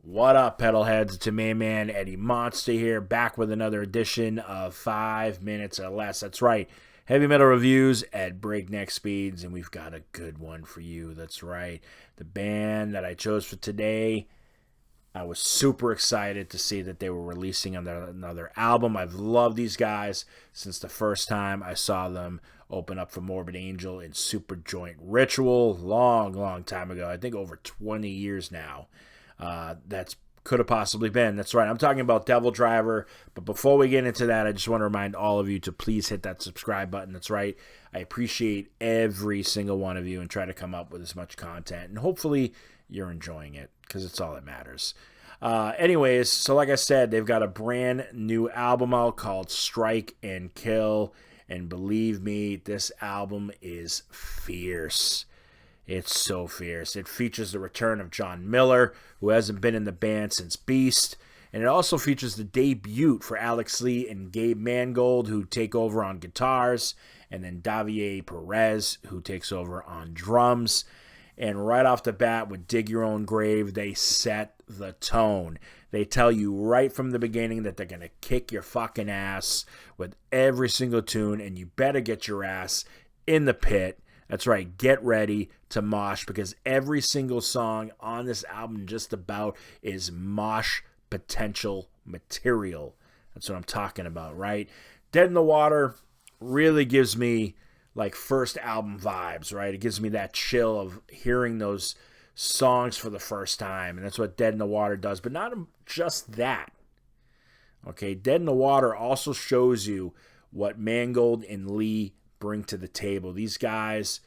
What up, pedalheads? It's your main man, Eddie Monster here, back with another edition of 5 Minutes or Less. That's right, heavy metal reviews at breakneck speeds, and we've got a good one for you. That's right, the band that I chose for today, I was super excited to see that they were releasing another album. I've loved these guys since the first time I saw them open up for Morbid Angel in Superjoint Ritual, long time ago. I think over 20 years now. That's could have possibly been. That's right. I'm talking about DevilDriver. But before we get into that, I just want to remind all of you to please hit that subscribe button. That's right. I appreciate every single one of you and try to come up with as much content. And hopefully you're enjoying it because it's all that matters. Anyways, so like I said, they've got a brand new album out called Strike and Kill. And believe me, this album is fierce. It's so fierce. It features the return of John Miller, who hasn't been in the band since Beast. And it also features the debut for Alex Lee and Gabe Mangold, who take over on guitars. And then Davier Perez, who takes over on drums. And right off the bat, with Dig Your Own Grave, they set the tone. They tell you right from the beginning that they're going to kick your fucking ass with every single tune. And you better get your ass in the pit. That's right, get ready to mosh, because every single song on this album just about is mosh potential material. That's what I'm talking about, right? Dead in the Water really gives me like first album vibes, right? It gives me that chill of hearing those songs for the first time, and that's what Dead in the Water does. But not just that. Okay, Dead in the Water also shows you what Mangold and Lee bring to the table. These guys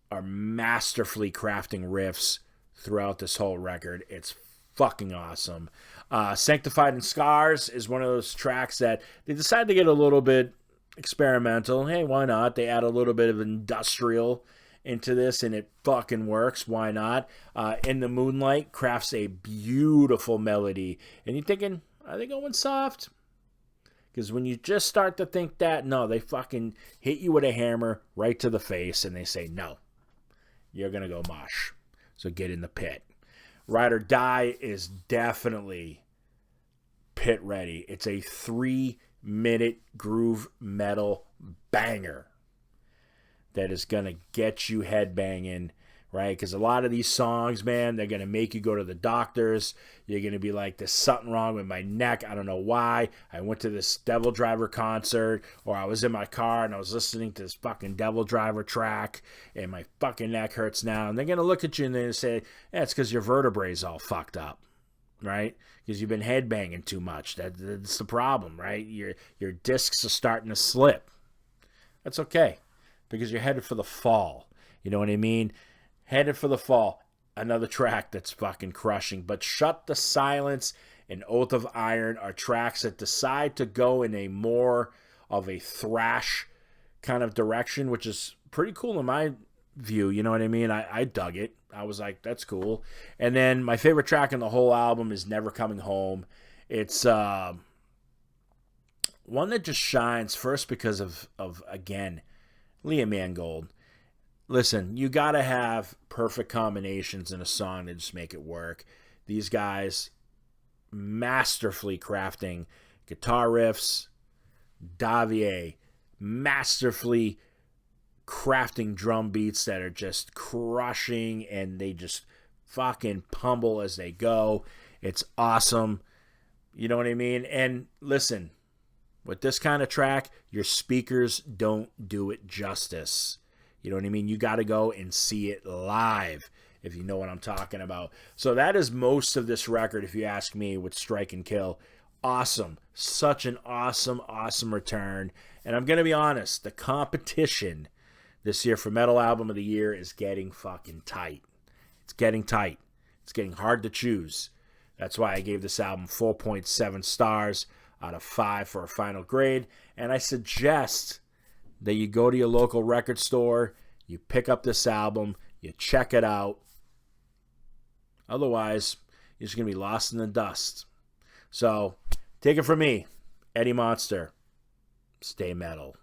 are masterfully crafting riffs throughout this whole record. It's fucking awesome. Sanctified in Scars is one of those tracks that they decided to get a little bit experimental. Hey, why not? They add a little bit of industrial into this, and it fucking works. Why not? In the Moonlight crafts a beautiful melody. And you're thinking, are they going soft? Because when you just start to think that, no, they fucking hit you with a hammer right to the face, and they say, no, you're going to go mosh. So get in the pit. Ride or Die is definitely pit ready. It's a 3-minute groove metal banger that is going to get you headbanging, right? Because a lot of these songs, man, they're going to make you go to the doctors. You're going to be like, there's something wrong with my neck. I don't know why. I went to this DevilDriver concert, or I was in my car and I was listening to this fucking DevilDriver track, and my fucking neck hurts now. And they're going to look at you and they're going to say, yeah, it's because your vertebrae's all fucked up, right? Because you've been headbanging too much. That's the problem, right? Your discs are starting to slip. That's okay, because you're headed for the fall. You know what I mean? Headed for the Fall, another track that's fucking crushing. But Shut the Silence and Oath of Iron are tracks that decide to go in a more of a thrash kind of direction, which is pretty cool in my view. You know what I mean? I dug it. I was like, that's cool. And then my favorite track in the whole album is Never Coming Home. It's one that just shines first because of again, Liam Mangold. Listen, you got to have perfect combinations in a song to just make it work. These guys masterfully crafting guitar riffs. Davier masterfully crafting drum beats that are just crushing, and they just fucking pummel as they go. It's awesome. You know what I mean? And listen, with this kind of track, your speakers don't do it justice. You know what I mean? You got to go and see it live, if you know what I'm talking about. So that is most of this record, if you ask me, with Strike and Kill. Awesome. Such an awesome return. And I'm going to be honest, the competition this year for Metal Album of the Year is getting fucking tight. It's getting tight. It's getting hard to choose. That's why I gave this album 4.7 stars out of 5 for a final grade. And I suggest that you go to your local record store, you pick up this album, you check it out. Otherwise, you're just going to be lost in the dust. So, take it from me, Eddie Monster. Stay metal.